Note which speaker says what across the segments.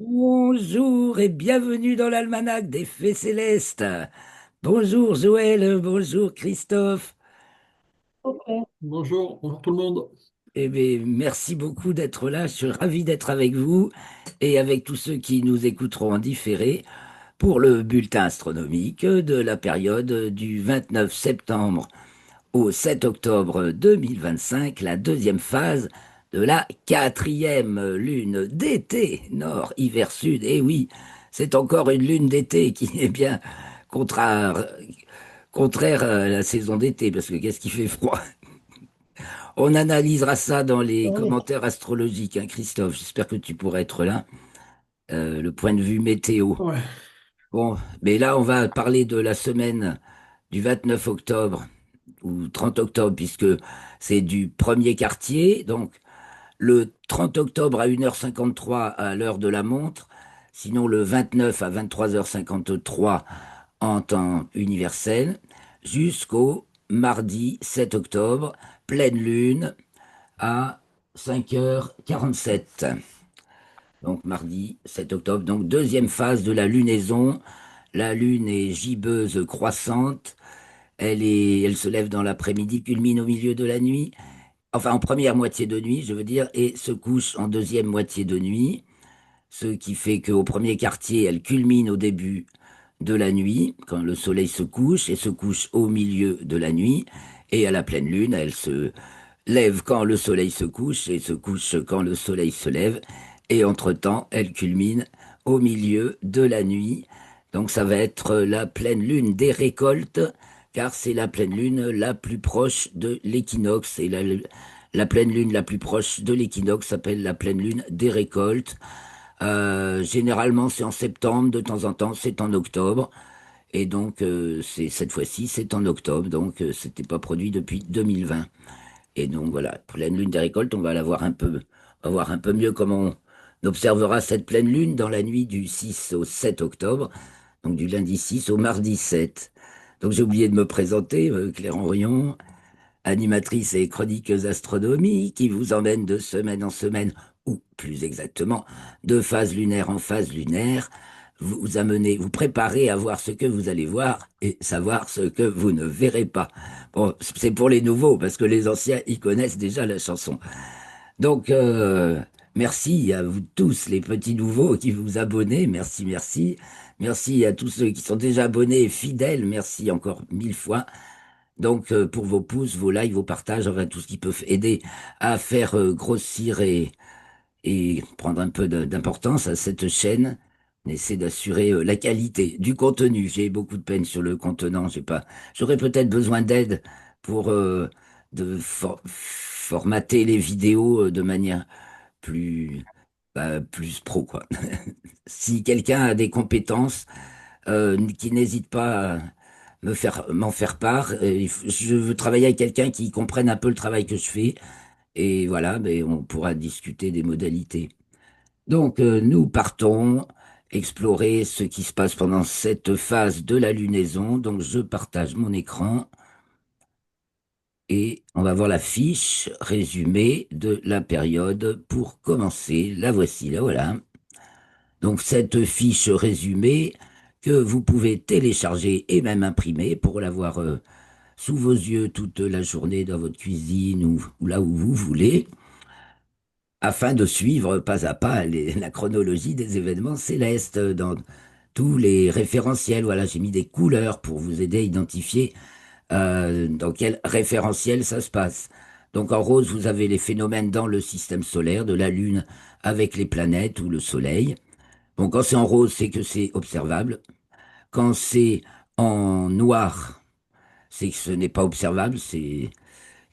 Speaker 1: Bonjour et bienvenue dans l'almanach des Fées Célestes. Bonjour Joël, bonjour Christophe.
Speaker 2: Bonjour, bonjour tout le monde.
Speaker 1: Eh bien, merci beaucoup d'être là. Je suis ravi d'être avec vous et avec tous ceux qui nous écouteront en différé pour le bulletin astronomique de la période du 29 septembre au 7 octobre 2025, la deuxième phase de la quatrième lune d'été, nord, hiver, sud. Et oui, c'est encore une lune d'été qui est bien contraire, contraire à la saison d'été, parce que qu'est-ce qui fait froid? On analysera ça dans les
Speaker 2: Oui.
Speaker 1: commentaires astrologiques, hein, Christophe. J'espère que tu pourras être là. Le point de vue météo.
Speaker 2: Ouais.
Speaker 1: Bon, mais là, on va parler de la semaine du 29 octobre ou 30 octobre, puisque c'est du premier quartier. Donc, le 30 octobre à 1h53 à l'heure de la montre, sinon le 29 à 23h53 en temps universel, jusqu'au mardi 7 octobre, pleine lune à 5h47. Donc mardi 7 octobre, donc deuxième phase de la lunaison. La lune est gibbeuse croissante. Elle se lève dans l'après-midi, culmine au milieu de la nuit, enfin en première moitié de nuit, je veux dire, et se couche en deuxième moitié de nuit, ce qui fait qu'au premier quartier, elle culmine au début de la nuit, quand le soleil se couche au milieu de la nuit, et à la pleine lune, elle se lève quand le soleil se couche et se couche quand le soleil se lève, et entre-temps, elle culmine au milieu de la nuit. Donc ça va être la pleine lune des récoltes, car c'est la pleine lune la plus proche de l'équinoxe, et la pleine lune la plus proche de l'équinoxe s'appelle la pleine lune des récoltes. Généralement, c'est en septembre, de temps en temps, c'est en octobre. Et donc, c'est cette fois-ci, c'est en octobre, donc c'était pas produit depuis 2020. Et donc voilà, pleine lune des récoltes, on va voir un peu mieux comment on observera cette pleine lune dans la nuit du 6 au 7 octobre, donc du lundi 6 au mardi 7. Donc j'ai oublié de me présenter, Claire Henrion, animatrice et chroniqueuse astronomie, qui vous emmène de semaine en semaine, ou plus exactement, de phase lunaire en phase lunaire, vous amenez, vous préparez à voir ce que vous allez voir et savoir ce que vous ne verrez pas. Bon, c'est pour les nouveaux, parce que les anciens, ils connaissent déjà la chanson. Donc, merci à vous tous, les petits nouveaux qui vous abonnez. Merci, merci. Merci à tous ceux qui sont déjà abonnés et fidèles. Merci encore mille fois. Donc, pour vos pouces, vos likes, vos partages, enfin, tout ce qui peut aider à faire grossir et prendre un peu d'importance à cette chaîne, on essaie d'assurer la qualité du contenu. J'ai beaucoup de peine sur le contenant. J'aurais peut-être besoin d'aide pour formater les vidéos de manière plus, plus pro, quoi. Si quelqu'un a des compétences, qui n'hésite pas à m'en faire part. Je veux travailler avec quelqu'un qui comprenne un peu le travail que je fais. Et voilà, mais on pourra discuter des modalités. Donc, nous partons explorer ce qui se passe pendant cette phase de la lunaison. Donc, je partage mon écran et on va voir la fiche résumée de la période pour commencer. La voici, là, voilà. Donc, cette fiche résumée que vous pouvez télécharger et même imprimer pour l'avoir sous vos yeux toute la journée dans votre cuisine ou là où vous voulez, afin de suivre pas à pas la chronologie des événements célestes dans tous les référentiels. Voilà, j'ai mis des couleurs pour vous aider à identifier dans quel référentiel ça se passe. Donc en rose, vous avez les phénomènes dans le système solaire, de la Lune avec les planètes ou le Soleil. Bon, quand c'est en rose, c'est que c'est observable. Quand c'est en noir, c'est que ce n'est pas observable.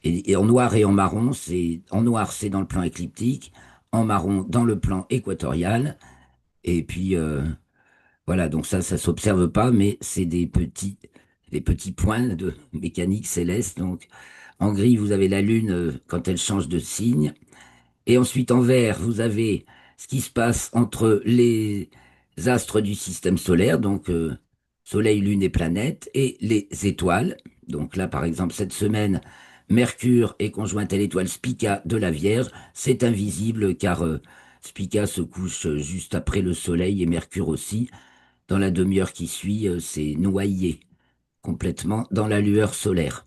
Speaker 1: Et en noir et en marron, en noir, c'est dans le plan écliptique, en marron, dans le plan équatorial. Et puis, voilà, donc ça s'observe pas, mais c'est des petits points de mécanique céleste. Donc, en gris, vous avez la Lune quand elle change de signe. Et ensuite, en vert, vous avez ce qui se passe entre les astres du système solaire, donc Soleil, Lune et planètes, et les étoiles. Donc là, par exemple, cette semaine, Mercure est conjoint à l'étoile Spica de la Vierge. C'est invisible car Spica se couche juste après le Soleil et Mercure aussi. Dans la demi-heure qui suit, c'est noyé complètement dans la lueur solaire.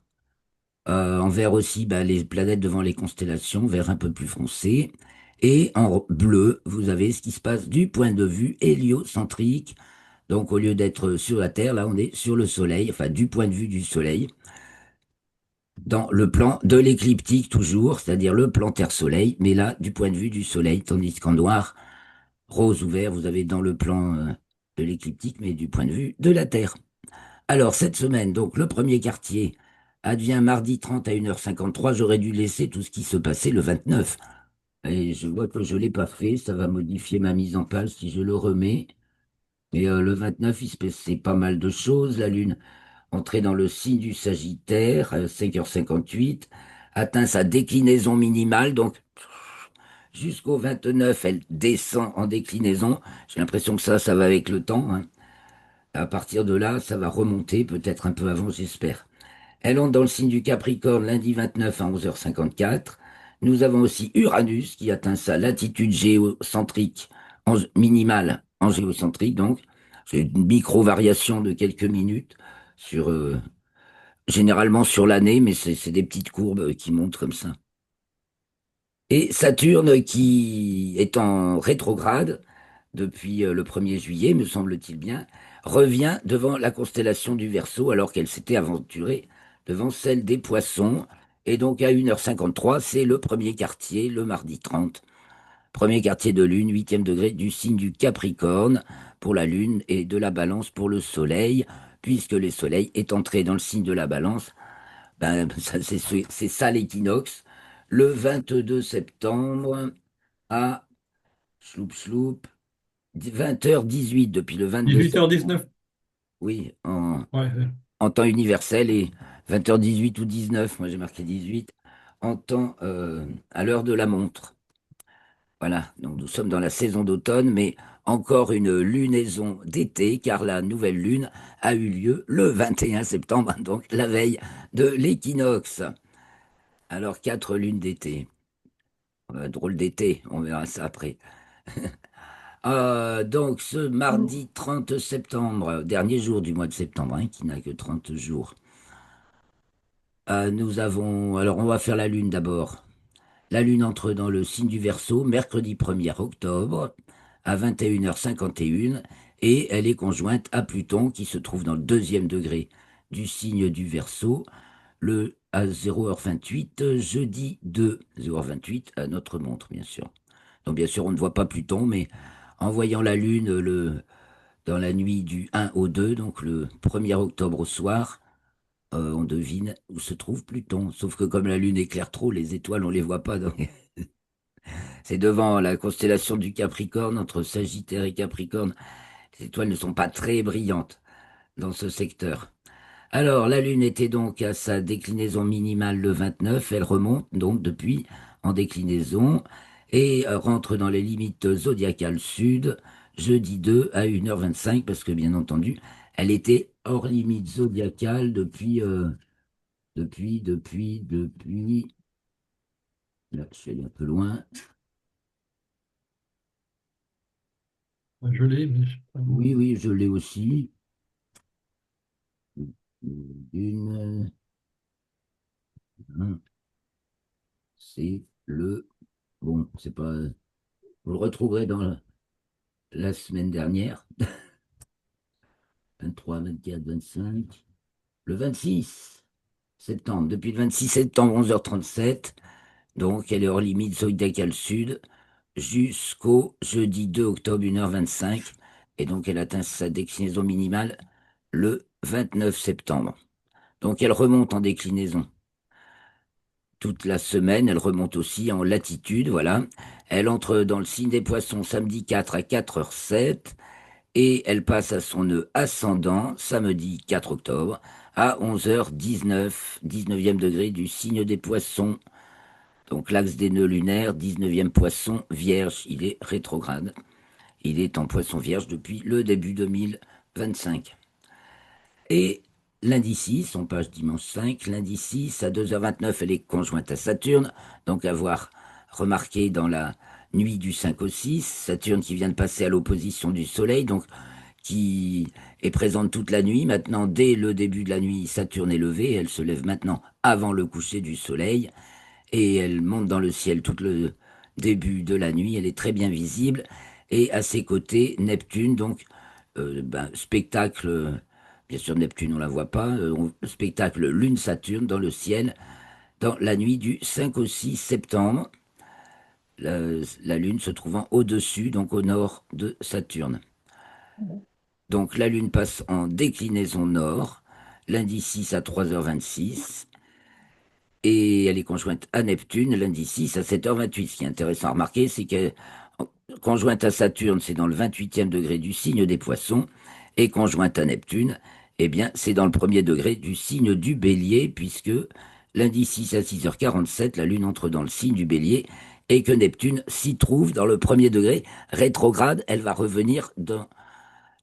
Speaker 1: En vert aussi, bah, les planètes devant les constellations, vert un peu plus foncé. Et en bleu, vous avez ce qui se passe du point de vue héliocentrique. Donc au lieu d'être sur la Terre, là on est sur le Soleil, enfin du point de vue du Soleil, dans le plan de l'écliptique toujours, c'est-à-dire le plan Terre-Soleil, mais là du point de vue du Soleil, tandis qu'en noir, rose ou vert, vous avez dans le plan de l'écliptique, mais du point de vue de la Terre. Alors, cette semaine, donc, le premier quartier advient mardi 30 à 1h53. J'aurais dû laisser tout ce qui se passait le 29. Et je vois que je ne l'ai pas fait. Ça va modifier ma mise en page si je le remets. Et le 29, il se passait pas mal de choses. La Lune entrait dans le signe du Sagittaire à 5h58, atteint sa déclinaison minimale. Donc, jusqu'au 29, elle descend en déclinaison. J'ai l'impression que ça va avec le temps, hein. À partir de là, ça va remonter, peut-être un peu avant, j'espère. Elle entre dans le signe du Capricorne lundi 29 à 11h54. Nous avons aussi Uranus qui atteint sa latitude géocentrique minimale en géocentrique, donc c'est une micro-variation de quelques minutes sur généralement sur l'année, mais c'est des petites courbes qui montent comme ça. Et Saturne qui est en rétrograde depuis le 1er juillet, me semble-t-il bien, revient devant la constellation du Verseau alors qu'elle s'était aventurée devant celle des Poissons. Et donc à 1h53, c'est le premier quartier, le mardi 30. Premier quartier de Lune, 8e degré du signe du Capricorne pour la Lune et de la Balance pour le Soleil, puisque le Soleil est entré dans le signe de la Balance. Ben, c'est ça l'équinoxe. Le 22 septembre à chloup chloup, 20h18 depuis le 22 septembre.
Speaker 2: 18h19.
Speaker 1: Oui,
Speaker 2: Ouais,
Speaker 1: en temps universel et 20h18 ou 19, moi j'ai marqué 18, en temps à l'heure de la montre. Voilà, donc nous sommes dans la saison d'automne, mais encore une lunaison d'été, car la nouvelle lune a eu lieu le 21 septembre, donc la veille de l'équinoxe. Alors, 4 lunes d'été. Drôle d'été, on verra ça après. Donc, ce mardi 30 septembre, dernier jour du mois de septembre, hein, qui n'a que 30 jours, nous avons. Alors, on va faire la lune d'abord. La lune entre dans le signe du Verseau mercredi 1er octobre à 21h51 et elle est conjointe à Pluton qui se trouve dans le 2e degré du signe du Verseau le à 0h28 jeudi 2 0h28 à notre montre bien sûr. Donc bien sûr on ne voit pas Pluton mais en voyant la lune dans la nuit du 1 au 2 donc le 1er octobre au soir on devine où se trouve Pluton. Sauf que comme la lune éclaire trop, les étoiles, on les voit pas. Donc c'est devant la constellation du Capricorne, entre Sagittaire et Capricorne. Les étoiles ne sont pas très brillantes dans ce secteur. Alors, la Lune était donc à sa déclinaison minimale le 29. Elle remonte donc depuis en déclinaison et rentre dans les limites zodiacales sud jeudi 2 à 1h25 parce que bien entendu, elle était hors limite zodiacale depuis. Là, je suis allé un peu loin.
Speaker 2: ouais, je l'ai, mais je sais pas.
Speaker 1: Oui, oui, je l'ai aussi. Une, un, c'est le. Bon, c'est pas. Vous le retrouverez dans la semaine dernière, 23, 24, 25. Le 26 septembre, depuis le 26 septembre, 11h37. Donc, elle est hors limite zodiacale sud jusqu'au jeudi 2 octobre, 1h25. Et donc, elle atteint sa déclinaison minimale le 29 septembre. Donc, elle remonte en déclinaison toute la semaine. Elle remonte aussi en latitude, voilà. Elle entre dans le signe des Poissons samedi 4 à 4h07 et elle passe à son nœud ascendant samedi 4 octobre à 11h19, 19e degré du signe des Poissons. Donc l'axe des nœuds lunaires, 19e Poisson Vierge, il est rétrograde. Il est en Poisson Vierge depuis le début 2025. Et lundi 6, on passe dimanche 5, lundi 6 à 2h29, elle est conjointe à Saturne, donc avoir remarqué dans nuit du 5 au 6. Saturne qui vient de passer à l'opposition du Soleil, donc qui est présente toute la nuit. Maintenant, dès le début de la nuit, Saturne est levée. Elle se lève maintenant avant le coucher du Soleil et elle monte dans le ciel tout le début de la nuit. Elle est très bien visible. Et à ses côtés, Neptune, donc spectacle, bien sûr Neptune on la voit pas, spectacle Lune-Saturne dans le ciel dans la nuit du 5 au 6 septembre, la, la Lune se trouvant au-dessus, donc au nord de Saturne. Donc la Lune passe en déclinaison nord, lundi 6 à 3h26, et elle est conjointe à Neptune, lundi 6 à 7h28. Ce qui est intéressant à remarquer, c'est qu'elle conjointe à Saturne, c'est dans le 28e degré du signe des Poissons, et conjointe à Neptune, eh bien, c'est dans le premier degré du signe du Bélier, puisque lundi 6 à 6h47, la Lune entre dans le signe du Bélier, et que Neptune s'y trouve dans le premier degré rétrograde. Elle va revenir dans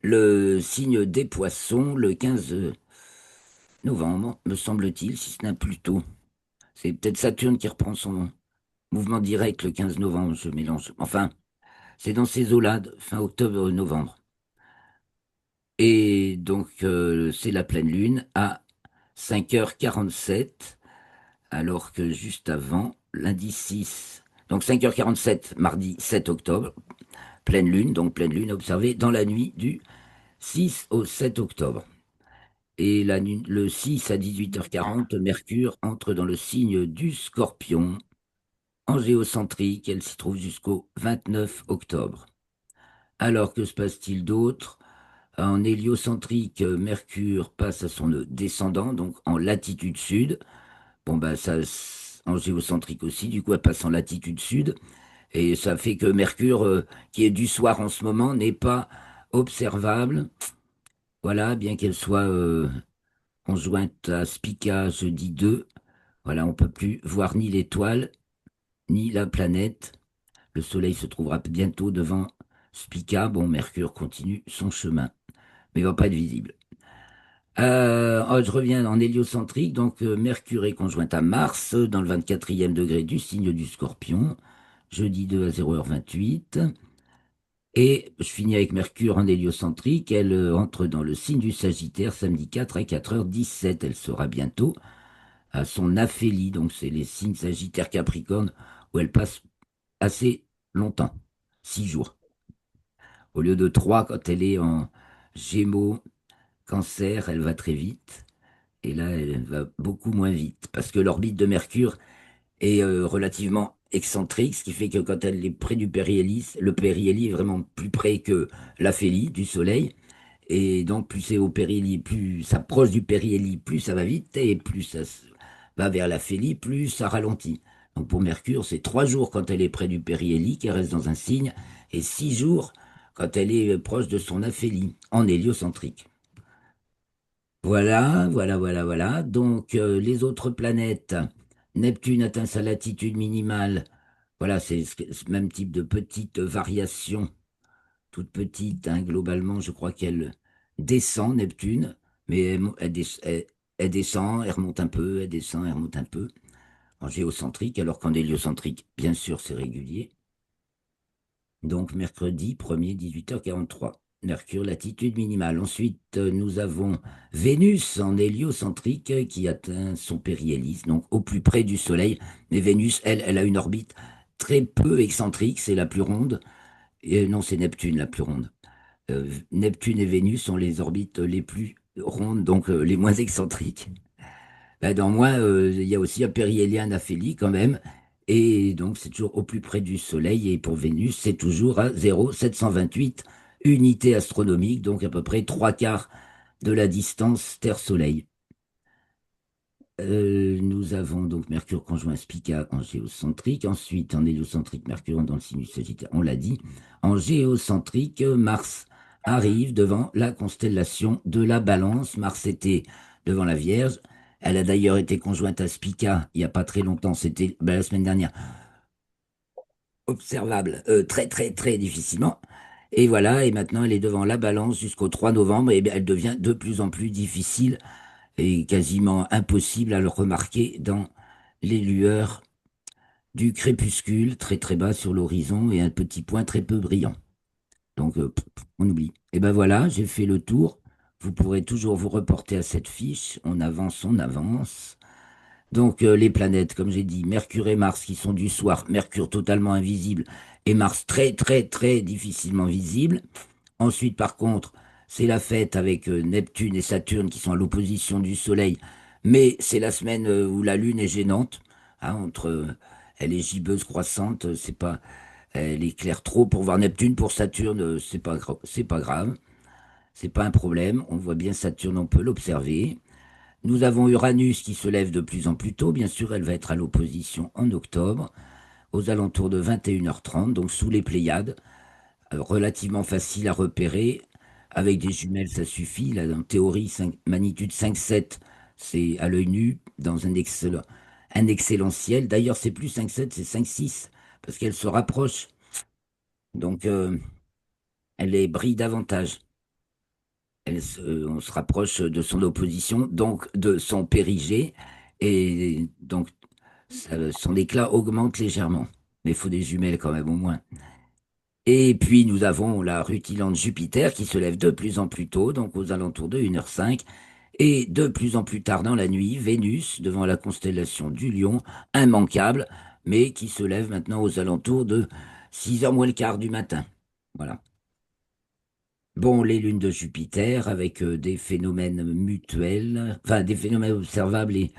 Speaker 1: le signe des Poissons le 15 novembre, me semble-t-il, si ce n'est plus tôt. C'est peut-être Saturne qui reprend son mouvement direct le 15 novembre, je mélange. Enfin, c'est dans ces eaux-là, fin octobre-novembre. Et donc, c'est la pleine lune à 5h47, alors que juste avant, lundi 6, donc 5h47, mardi 7 octobre, pleine lune, donc pleine lune observée dans la nuit du 6 au 7 octobre. Et le 6 à 18h40, Mercure entre dans le signe du Scorpion, en géocentrique, elle s'y trouve jusqu'au 29 octobre. Alors, que se passe-t-il d'autre? En héliocentrique, Mercure passe à son descendant, donc en latitude sud. Bon, ben, ça, en géocentrique aussi, du coup, elle passe en latitude sud. Et ça fait que Mercure, qui est du soir en ce moment, n'est pas observable. Voilà, bien qu'elle soit conjointe à Spica jeudi 2. Voilà, on peut plus voir ni l'étoile, ni la planète. Le Soleil se trouvera bientôt devant Spica. Bon, Mercure continue son chemin, mais il va pas être visible. Je reviens en héliocentrique. Donc, Mercure est conjointe à Mars dans le 24e degré du signe du Scorpion, jeudi 2 à 0h28. Et je finis avec Mercure en héliocentrique. Elle entre dans le signe du Sagittaire samedi 4 à 4h17. Elle sera bientôt à son aphélie. Donc, c'est les signes Sagittaire Capricorne où elle passe assez longtemps, 6 jours. Au lieu de 3 quand elle est en Gémeaux, Cancer, elle va très vite. Et là, elle va beaucoup moins vite parce que l'orbite de Mercure est relativement excentrique, ce qui fait que quand elle est près du périhélie, le périhélie est vraiment plus près que l'aphélie du Soleil. Et donc, plus c'est au périhélie, plus ça approche du périhélie, plus ça va vite, et plus ça va vers l'aphélie, plus ça ralentit. Donc pour Mercure, c'est 3 jours quand elle est près du périhélie, qui reste dans un signe, et 6 jours quand elle est proche de son aphélie, en héliocentrique. Voilà, voilà, voilà, voilà. Donc, les autres planètes, Neptune atteint sa latitude minimale. Voilà, c'est ce même type de petite variation, toute petite, hein. Globalement, je crois qu'elle descend, Neptune, mais elle descend, elle remonte un peu, elle descend, elle remonte un peu, en géocentrique, alors qu'en héliocentrique, bien sûr, c'est régulier. Donc, mercredi 1er, 18h43. Mercure, latitude minimale. Ensuite, nous avons Vénus en héliocentrique qui atteint son périhélie, donc au plus près du Soleil. Mais Vénus, elle a une orbite très peu excentrique, c'est la plus ronde. Et non, c'est Neptune la plus ronde. Neptune et Vénus sont les orbites les plus rondes, donc les moins excentriques. Ben, dans moi, il y a aussi un périhélion aphélie quand même. Et donc, c'est toujours au plus près du Soleil. Et pour Vénus, c'est toujours à 0,728 unités astronomiques, donc à peu près 3/4 de la distance Terre-Soleil. Nous avons donc Mercure conjoint Spica en géocentrique. Ensuite, en héliocentrique, Mercure dans le signe du Sagittaire, on l'a dit. En géocentrique, Mars arrive devant la constellation de la Balance. Mars était devant la Vierge. Elle a d'ailleurs été conjointe à Spica il n'y a pas très longtemps, c'était la semaine dernière, observable très très très difficilement. Et voilà, et maintenant elle est devant la Balance jusqu'au 3 novembre, et bien, elle devient de plus en plus difficile et quasiment impossible à le remarquer dans les lueurs du crépuscule très très bas sur l'horizon et un petit point très peu brillant. Donc, on oublie. Et ben voilà, j'ai fait le tour. Vous pourrez toujours vous reporter à cette fiche. On avance, on avance. Donc, les planètes, comme j'ai dit, Mercure et Mars qui sont du soir, Mercure totalement invisible et Mars très, très, très difficilement visible. Ensuite, par contre, c'est la fête avec Neptune et Saturne qui sont à l'opposition du Soleil. Mais c'est la semaine où la Lune est gênante. Hein, elle est gibbeuse croissante. C'est pas, elle éclaire trop pour voir Neptune. Pour Saturne, c'est pas grave. C'est pas un problème. On voit bien Saturne, on peut l'observer. Nous avons Uranus qui se lève de plus en plus tôt. Bien sûr, elle va être à l'opposition en octobre, aux alentours de 21h30, donc sous les Pléiades. Relativement facile à repérer. Avec des jumelles, ça suffit. Là, en théorie, magnitude 5,7, c'est à l'œil nu, dans un excellent ciel. D'ailleurs, c'est plus 5,7, c'est 5,6, parce qu'elle se rapproche. Donc, elle est brille davantage. On se rapproche de son opposition, donc de son périgée. Et donc, son éclat augmente légèrement. Mais il faut des jumelles quand même, au moins. Et puis nous avons la rutilante Jupiter qui se lève de plus en plus tôt, donc aux alentours de 1h05, et de plus en plus tard dans la nuit, Vénus devant la constellation du Lion, immanquable, mais qui se lève maintenant aux alentours de 6h moins le quart du matin. Voilà. Bon, les lunes de Jupiter avec des phénomènes mutuels, enfin des phénomènes observables et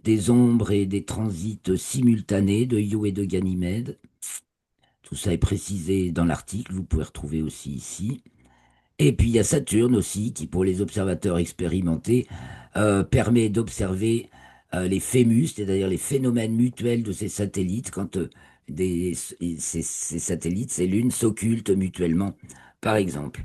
Speaker 1: des ombres et des transits simultanés de Io et de Ganymède. Tout ça est précisé dans l'article, vous pouvez retrouver aussi ici. Et puis il y a Saturne aussi, qui pour les observateurs expérimentés permet d'observer les fémus, c'est-à-dire les phénomènes mutuels de ces satellites, quand ces satellites, ces lunes s'occultent mutuellement, par exemple.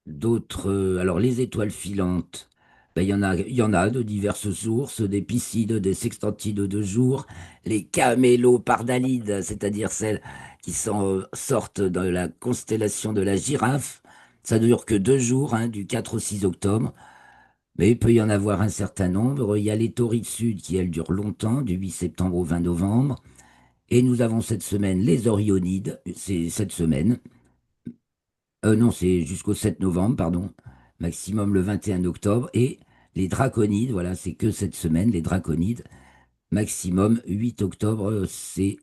Speaker 1: D'autres, alors les étoiles filantes, ben, il y en a de diverses sources, des Piscides, des Sextantides de jour, les Camélopardalides, c'est-à-dire celles qui sortent de la constellation de la Girafe. Ça ne dure que 2 jours, hein, du 4 au 6 octobre, mais il peut y en avoir un certain nombre. Il y a les Taurides Sud qui, elles, durent longtemps, du 8 septembre au 20 novembre. Et nous avons cette semaine les Orionides, c'est cette semaine. Non, c'est jusqu'au 7 novembre, pardon. Maximum le 21 octobre. Et les draconides, voilà, c'est que cette semaine, les draconides. Maximum 8 octobre, c'est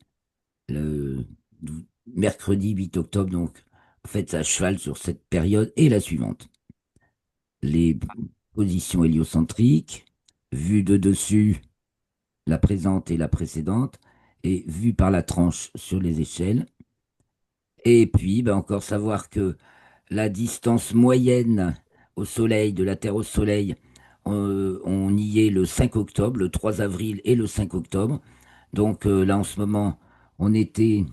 Speaker 1: le mercredi 8 octobre. Donc, en fait, à cheval sur cette période et la suivante. Les positions héliocentriques, vues de dessus, la présente et la précédente, et vues par la tranche sur les échelles. Et puis, ben, encore savoir que la distance moyenne au Soleil, de la Terre au Soleil, on y est le 5 octobre, le 3 avril et le 5 octobre. Donc là, en ce moment, on était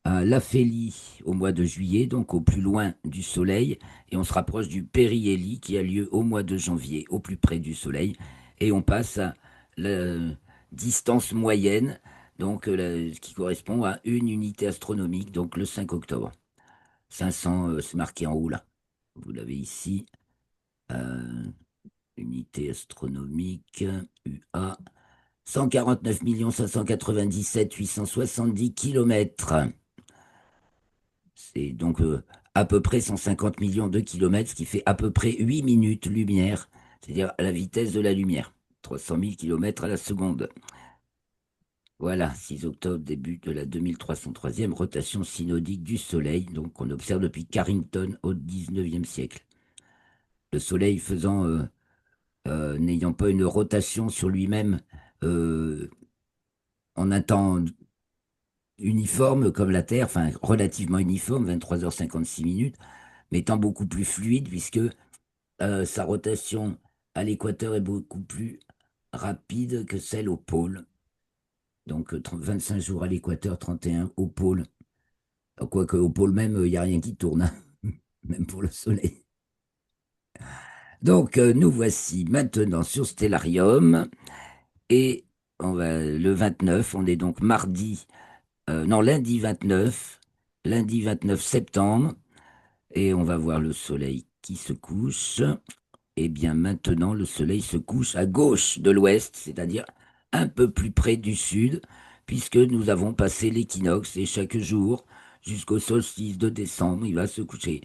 Speaker 1: à l'aphélie au mois de juillet, donc au plus loin du Soleil, et on se rapproche du périhélie qui a lieu au mois de janvier, au plus près du Soleil, et on passe à la distance moyenne, donc ce qui correspond à une unité astronomique, donc le 5 octobre. 500, c'est marqué en haut là. Vous l'avez ici. Euh, Unité astronomique, UA. 149 597 870 kilomètres. C'est donc à peu près 150 millions de kilomètres, ce qui fait à peu près 8 minutes lumière, c'est-à-dire à la vitesse de la lumière. 300 000 kilomètres à la seconde. Voilà, 6 octobre, début de la 2303e rotation synodique du Soleil, donc on observe depuis Carrington au 19e siècle. Le Soleil n'ayant pas une rotation sur lui-même euh, en un temps uniforme comme la Terre, enfin relativement uniforme, 23h56 minutes, mais étant beaucoup plus fluide puisque sa rotation à l'équateur est beaucoup plus rapide que celle au pôle. Donc 25 jours à l'équateur, 31 au pôle. Quoique au pôle même, il n'y a rien qui tourne, hein, même pour le Soleil. Donc nous voici maintenant sur Stellarium. Et le 29, on est donc non, lundi 29 septembre, et on va voir le soleil qui se couche. Et bien maintenant, le soleil se couche à gauche de l'ouest, c'est-à-dire un peu plus près du sud, puisque nous avons passé l'équinoxe et chaque jour, jusqu'au solstice de décembre, il va se coucher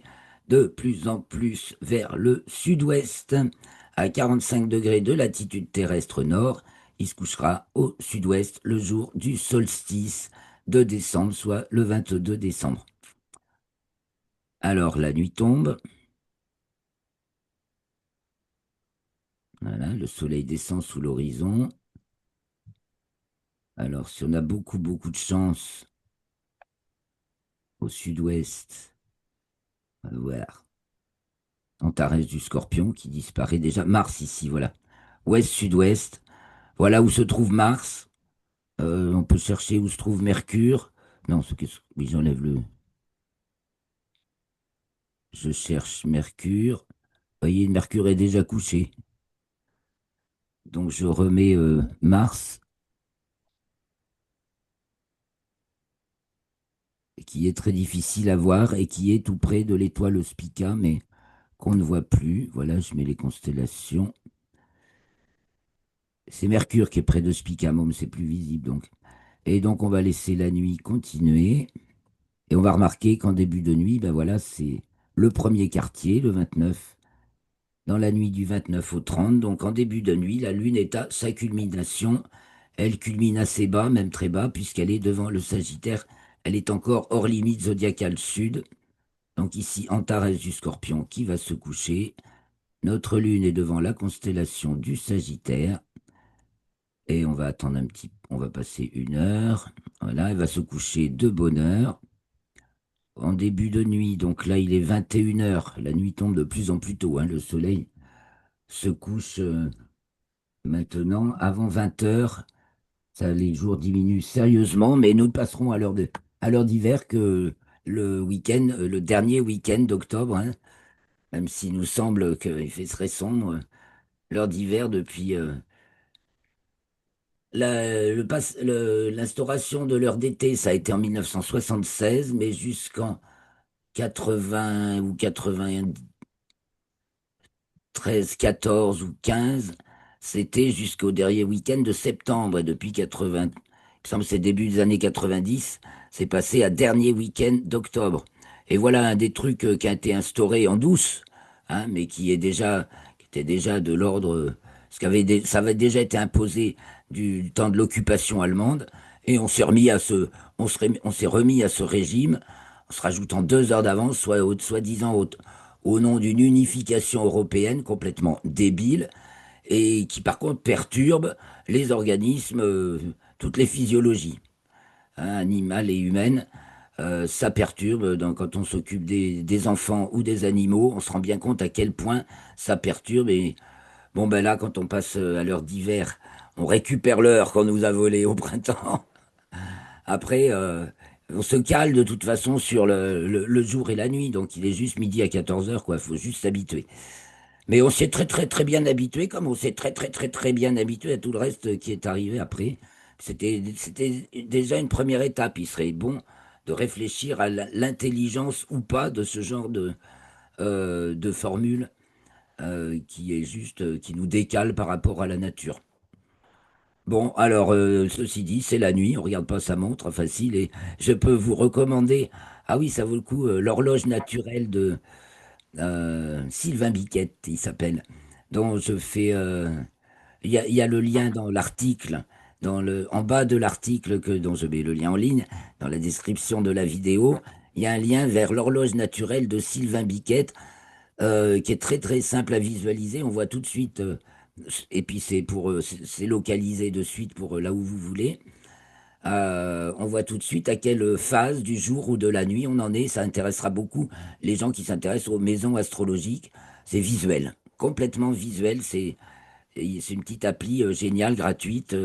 Speaker 1: de plus en plus vers le sud-ouest, à 45 degrés de latitude terrestre nord. Il se couchera au sud-ouest le jour du solstice de décembre, soit le 22 décembre. Alors la nuit tombe, voilà, le soleil descend sous l'horizon. Alors si on a beaucoup beaucoup de chance au sud-ouest, on va voir Antares du Scorpion qui disparaît déjà. Mars ici, voilà. Ouest-sud-ouest, voilà où se trouve Mars. On peut chercher où se trouve Mercure. Non, oui, j'enlève le. Je cherche Mercure. Vous voyez, Mercure est déjà couché. Donc je remets Mars, qui est très difficile à voir et qui est tout près de l'étoile Spica, mais qu'on ne voit plus. Voilà, je mets les constellations. C'est Mercure qui est près de Spica, mais c'est plus visible donc. Et donc on va laisser la nuit continuer. Et on va remarquer qu'en début de nuit, ben voilà, c'est le premier quartier, le 29, dans la nuit du 29 au 30. Donc en début de nuit, la Lune est à sa culmination. Elle culmine assez bas, même très bas, puisqu'elle est devant le Sagittaire. Elle est encore hors limite zodiacale sud. Donc ici, Antares du Scorpion qui va se coucher. Notre Lune est devant la constellation du Sagittaire. Et on va attendre un petit, on va passer 1 heure. Voilà, elle va se coucher de bonne heure. En début de nuit, donc là il est 21 heures. La nuit tombe de plus en plus tôt, hein. Le soleil se couche maintenant avant 20 heures. Ça, les jours diminuent sérieusement, mais nous ne passerons à l'heure d'hiver que le week-end, le dernier week-end d'octobre, hein. Même s'il nous semble qu'il fait très sombre, l'heure d'hiver depuis l'instauration de l'heure d'été, ça a été en 1976, mais jusqu'en 80 ou 90 13, 14 ou 15, c'était jusqu'au dernier week-end de septembre. Et depuis 80, il me semble que c'est début des années 90, c'est passé à dernier week-end d'octobre. Et voilà un des trucs qui a été instauré en douce, hein, mais qui était déjà de l'ordre, ça avait déjà été imposé du temps de l'occupation allemande. Et on s'est remis à ce régime en se rajoutant 2 heures d'avance, soi-disant au nom d'une unification européenne complètement débile et qui par contre perturbe les organismes, toutes les physiologies, hein, animales et humaines. Ça perturbe. Donc, quand on s'occupe des enfants ou des animaux, on se rend bien compte à quel point ça perturbe. Et bon, ben là, quand on passe à l'heure d'hiver, on récupère l'heure qu'on nous a volée au printemps. Après, on se cale de toute façon sur le jour et la nuit. Donc, il est juste midi à 14 heures, quoi. Il faut juste s'habituer. Mais on s'est très très très bien habitué, comme on s'est très très très très bien habitué à tout le reste qui est arrivé après. C'était déjà une première étape. Il serait bon de réfléchir à l'intelligence ou pas de ce genre de formule qui est juste, qui nous décale par rapport à la nature. Bon, alors, ceci dit, c'est la nuit, on regarde pas sa montre, facile, et je peux vous recommander, ah oui, ça vaut le coup, l'horloge naturelle de Sylvain Biquette, il s'appelle, dont je fais. Il y a le lien dans l'article, en bas de l'article dont je mets le lien en ligne, dans la description de la vidéo, il y a un lien vers l'horloge naturelle de Sylvain Biquette, qui est très très simple à visualiser. On voit tout de suite, et puis c'est localisé de suite pour là où vous voulez. On voit tout de suite à quelle phase du jour ou de la nuit on en est. Ça intéressera beaucoup les gens qui s'intéressent aux maisons astrologiques. C'est visuel, complètement visuel. C'est une petite appli géniale, gratuite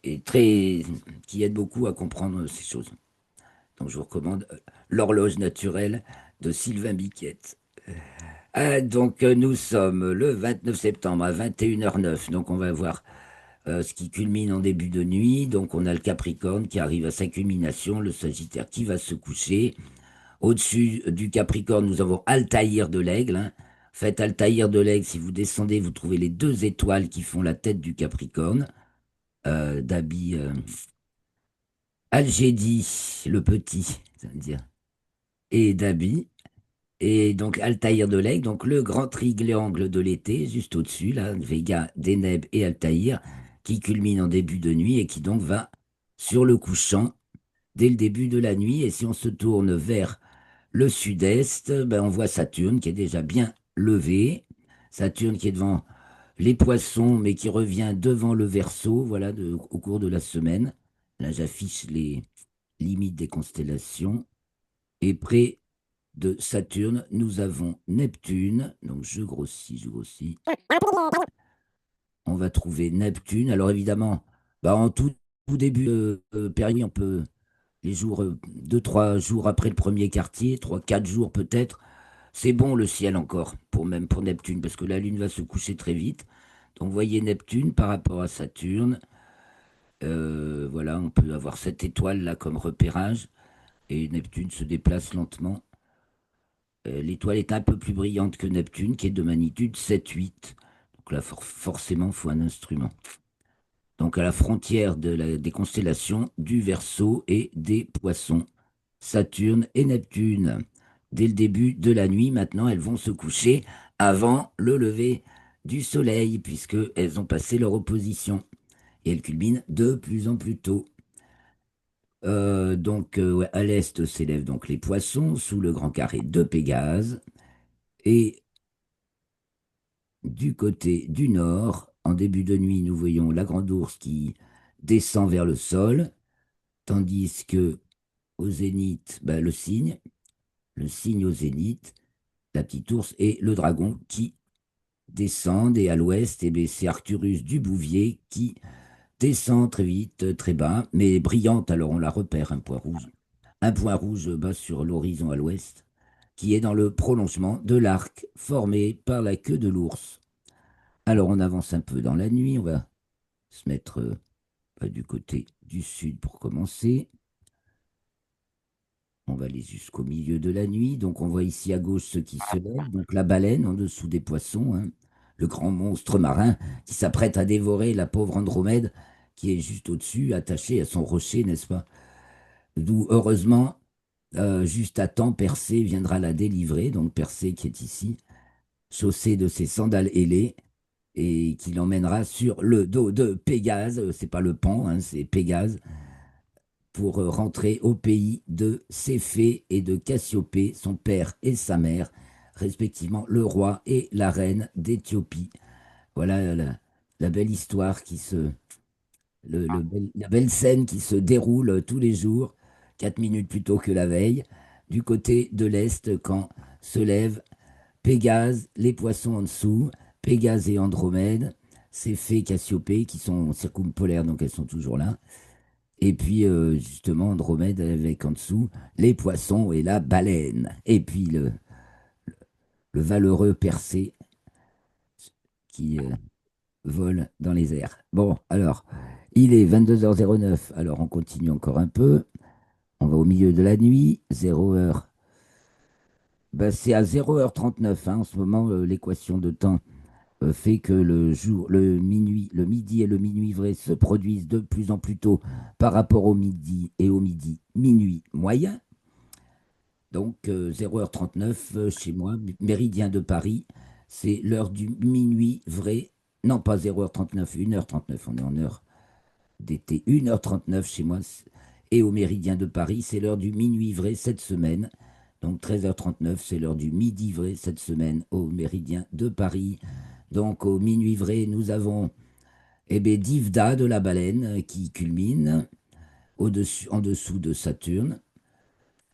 Speaker 1: et très qui aide beaucoup à comprendre ces choses. Donc je vous recommande l'horloge naturelle de Sylvain Biquette. Donc nous sommes le 29 septembre à 21h09. Donc on va voir ce qui culmine en début de nuit. Donc on a le Capricorne qui arrive à sa culmination, le Sagittaire qui va se coucher. Au-dessus du Capricorne, nous avons Altaïr de l'Aigle, hein. Faites Altaïr de l'Aigle, si vous descendez, vous trouvez les 2 étoiles qui font la tête du Capricorne, d'Abi. Algédi, le petit, ça veut dire, et Dabi. Et donc Altaïr de l'Aigle, donc le grand triangle de l'été, juste au-dessus, là, Vega, Deneb et Altaïr, qui culmine en début de nuit et qui donc va sur le couchant dès le début de la nuit. Et si on se tourne vers le sud-est, ben, on voit Saturne qui est déjà bien levé. Saturne qui est devant les poissons, mais qui revient devant le Verseau, voilà, au cours de la semaine. Là, j'affiche les limites des constellations. Et près de Saturne, nous avons Neptune. Donc, je grossis, je grossis. On va trouver Neptune. Alors, évidemment, bah, en tout début de période, on peut, les jours, 2, 3 jours après le premier quartier, 3, 4 jours peut-être, c'est bon le ciel encore, même pour Neptune, parce que la Lune va se coucher très vite. Donc, vous voyez Neptune par rapport à Saturne. Voilà, on peut avoir cette étoile là comme repérage. Et Neptune se déplace lentement. L'étoile est un peu plus brillante que Neptune, qui est de magnitude 7, 8. Donc là, forcément, il faut un instrument. Donc à la frontière des constellations du Verseau et des Poissons, Saturne et Neptune. Dès le début de la nuit, maintenant, elles vont se coucher avant le lever du Soleil, puisqu'elles ont passé leur opposition. Et elles culminent de plus en plus tôt. Ouais, à l'est s'élèvent donc les Poissons, sous le grand carré de Pégase. Et du côté du nord, en début de nuit, nous voyons la grande ours qui descend vers le sol, tandis que au zénith, bah, le signe au zénith, la petite ours et le dragon qui descendent. Et à l'ouest, eh bien, c'est Arcturus du Bouvier qui descend très vite, très bas, mais brillante. Alors on la repère, un point rouge. Un point rouge bas sur l'horizon à l'ouest, qui est dans le prolongement de l'arc formé par la queue de l'ours. Alors on avance un peu dans la nuit, on va se mettre du côté du sud pour commencer. On va aller jusqu'au milieu de la nuit. Donc on voit ici à gauche ce qui se lève, donc la baleine en dessous des poissons, hein, le grand monstre marin qui s'apprête à dévorer la pauvre Andromède qui est juste au-dessus, attachée à son rocher, n'est-ce pas? D'où heureusement, juste à temps, Persée viendra la délivrer, donc Persée qui est ici, chaussée de ses sandales ailées, et qui l'emmènera sur le dos de Pégase, c'est pas le pan, hein, c'est Pégase, pour rentrer au pays de Céphée et de Cassiopée, son père et sa mère, respectivement le roi et la reine d'Éthiopie. Voilà la belle histoire la belle scène qui se déroule tous les jours, 4 minutes plus tôt que la veille, du côté de l'Est, quand se lèvent Pégase, les poissons en dessous, Pégase et Andromède, Céphée, Cassiopée, qui sont circumpolaires, donc elles sont toujours là. Et puis, justement, Andromède avec en dessous les poissons et la baleine. Et puis, le valeureux Persée qui vole dans les airs. Bon, alors, il est 22h09. Alors, on continue encore un peu. On va au milieu de la nuit, 0 heure. Ben, c'est à 0h39, hein, en ce moment, l'équation de temps fait que le jour, le midi et le minuit vrai se produisent de plus en plus tôt par rapport au midi et au midi minuit moyen. Donc 0h39 chez moi, méridien de Paris, c'est l'heure du minuit vrai. Non, pas 0h39, 1h39, on est en heure d'été. 1h39 chez moi. Et au méridien de Paris, c'est l'heure du minuit vrai cette semaine. Donc 13h39, c'est l'heure du midi vrai cette semaine au méridien de Paris. Donc au minuit vrai, nous avons Divda de la baleine qui culmine en dessous de Saturne.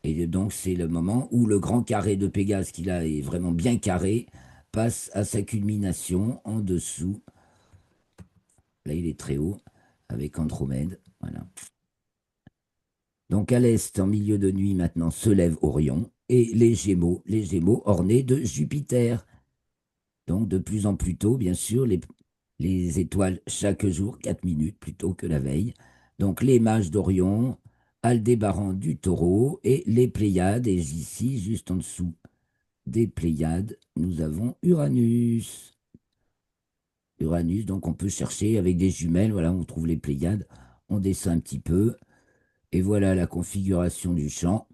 Speaker 1: Et donc c'est le moment où le grand carré de Pégase, qui là est vraiment bien carré, passe à sa culmination en dessous. Là il est très haut avec Andromède. Voilà. Donc à l'est, en milieu de nuit maintenant, se lève Orion et les Gémeaux ornés de Jupiter. Donc de plus en plus tôt, bien sûr, les étoiles chaque jour, 4 minutes plus tôt que la veille. Donc les mages d'Orion, Aldébaran du Taureau et les Pléiades. Et ici, juste en dessous des Pléiades, nous avons Uranus. Uranus, donc on peut chercher avec des jumelles, voilà, on trouve les Pléiades. On descend un petit peu. Et voilà la configuration du champ.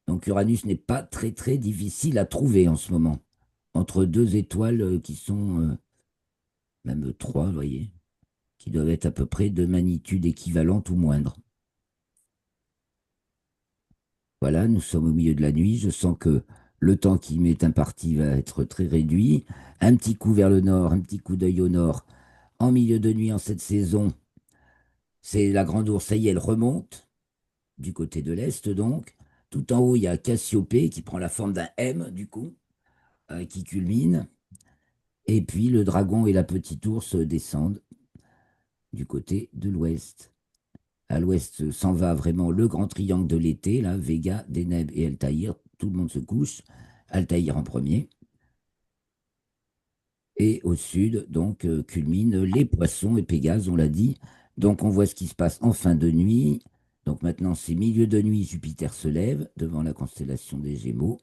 Speaker 1: Donc Uranus n'est pas très très difficile à trouver en ce moment. Entre deux étoiles qui sont, même trois, vous voyez, qui doivent être à peu près de magnitude équivalente ou moindre. Voilà, nous sommes au milieu de la nuit. Je sens que le temps qui m'est imparti va être très réduit. Un petit coup vers le nord, un petit coup d'œil au nord. En milieu de nuit, en cette saison, c'est la Grande Ourse, ça y est, elle remonte du côté de l'est donc. Tout en haut, il y a Cassiopée qui prend la forme d'un M du coup, qui culmine. Et puis le dragon et la petite ours descendent du côté de l'ouest. À l'ouest s'en va vraiment le grand triangle de l'été, là, Vega, Deneb et Altaïr. Tout le monde se couche. Altaïr en premier. Et au sud, donc, culminent les poissons et Pégase, on l'a dit. Donc, on voit ce qui se passe en fin de nuit. Donc, maintenant, c'est milieu de nuit, Jupiter se lève devant la constellation des Gémeaux.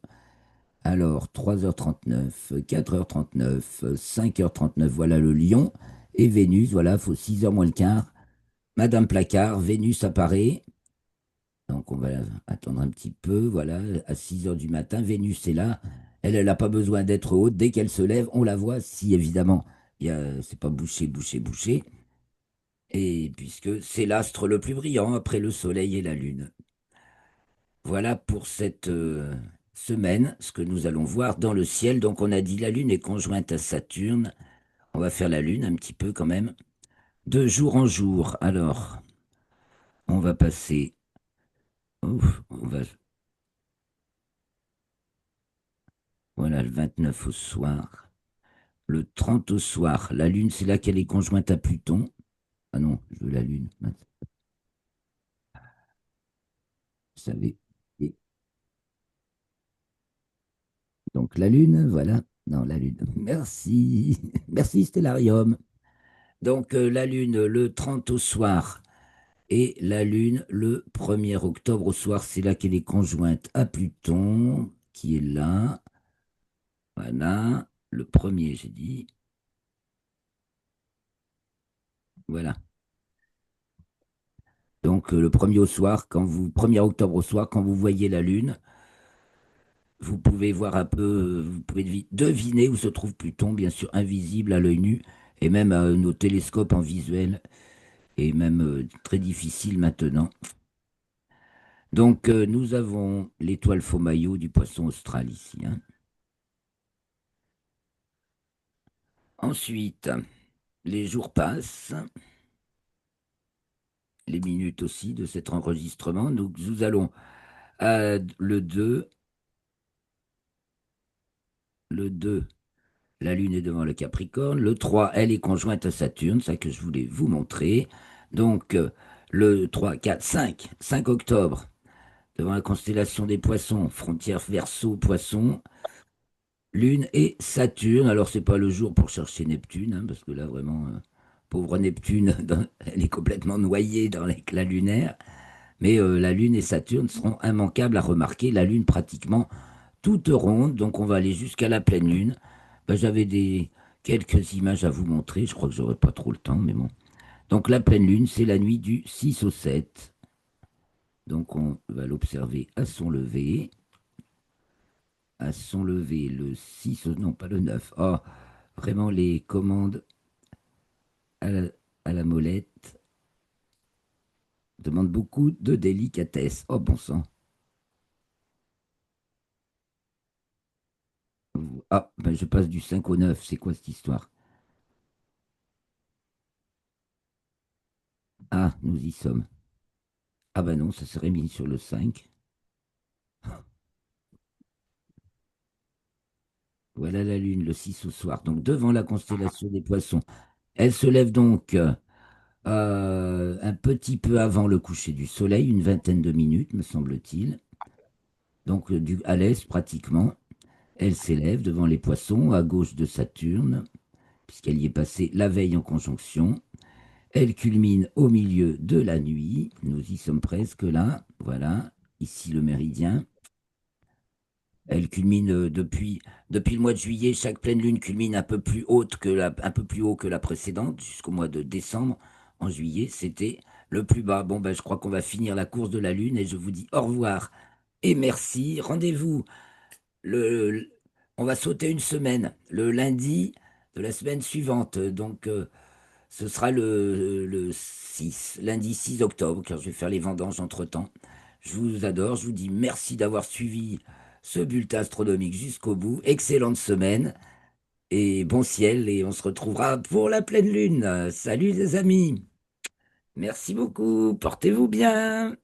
Speaker 1: Alors, 3h39, 4h39, 5h39, voilà le lion. Et Vénus, voilà, il faut 6h moins le quart. Madame Placard, Vénus apparaît. Donc, on va attendre un petit peu. Voilà, à 6 heures du matin, Vénus est là. Elle n'a pas besoin d'être haute. Dès qu'elle se lève, on la voit. Si évidemment, c'est pas bouché, bouché, bouché. Et puisque c'est l'astre le plus brillant après le Soleil et la Lune. Voilà pour cette semaine, ce que nous allons voir dans le ciel. Donc, on a dit la Lune est conjointe à Saturne. On va faire la Lune un petit peu quand même. De jour en jour. Alors, on va passer. Ouf, voilà, le 29 au soir. Le 30 au soir, la Lune, c'est là qu'elle est conjointe à Pluton. Ah non, je veux la Lune, mince, vous savez. Et donc la Lune, voilà. Non, la Lune. Merci. Merci, Stellarium. Donc la Lune, le 30 au soir. Et la Lune, le 1er octobre au soir, c'est là qu'elle est conjointe à Pluton, qui est là. Voilà. Le premier, j'ai dit. Voilà. Donc le premier au soir, 1er octobre au soir, quand vous voyez la Lune, vous pouvez voir un peu, vous pouvez deviner où se trouve Pluton, bien sûr invisible à l'œil nu, et même à nos télescopes en visuel, et même très difficile maintenant. Donc nous avons l'étoile Faux-Maillot du poisson austral ici, hein. Ensuite, les jours passent, les minutes aussi de cet enregistrement. Donc nous allons à le 2. La Lune est devant le Capricorne. Le 3, elle est conjointe à Saturne, ça que je voulais vous montrer. Donc, le 3, 4, 5, 5 octobre, devant la constellation des Poissons, frontière Verseau, Poisson, Lune et Saturne. Alors, c'est pas le jour pour chercher Neptune, hein, parce que là, vraiment, pauvre Neptune, elle est complètement noyée dans l'éclat lunaire. Mais la Lune et Saturne seront immanquables à remarquer. La Lune pratiquement toute ronde, donc on va aller jusqu'à la pleine Lune. Ben, j'avais quelques images à vous montrer, je crois que j'aurai pas trop le temps, mais bon. Donc la pleine Lune, c'est la nuit du 6 au 7. Donc on va l'observer à son lever. À son lever, le 6 non pas le 9. Oh, vraiment les commandes à à la molette demandent beaucoup de délicatesse. Oh bon sang. Ah, ben je passe du 5 au 9. C'est quoi cette histoire? Ah, nous y sommes. Ah ben non, ça serait mis sur le 5. Voilà la Lune, le 6 au soir, donc devant la constellation des Poissons. Elle se lève donc un petit peu avant le coucher du Soleil, une vingtaine de minutes, me semble-t-il. Donc à l'est, pratiquement. Elle s'élève devant les Poissons, à gauche de Saturne, puisqu'elle y est passée la veille en conjonction. Elle culmine au milieu de la nuit. Nous y sommes presque là. Voilà, ici le méridien. Elle culmine depuis le mois de juillet. Chaque pleine lune culmine un peu plus haute un peu plus haut que la précédente, jusqu'au mois de décembre. En juillet, c'était le plus bas. Bon, ben, je crois qu'on va finir la course de la Lune et je vous dis au revoir et merci. Rendez-vous le, on va sauter une semaine, le lundi de la semaine suivante. Donc, ce sera le 6, lundi 6 octobre, car je vais faire les vendanges entre-temps. Je vous adore, je vous dis merci d'avoir suivi ce bulletin astronomique jusqu'au bout. Excellente semaine et bon ciel, et on se retrouvera pour la pleine lune. Salut les amis, merci beaucoup, portez-vous bien.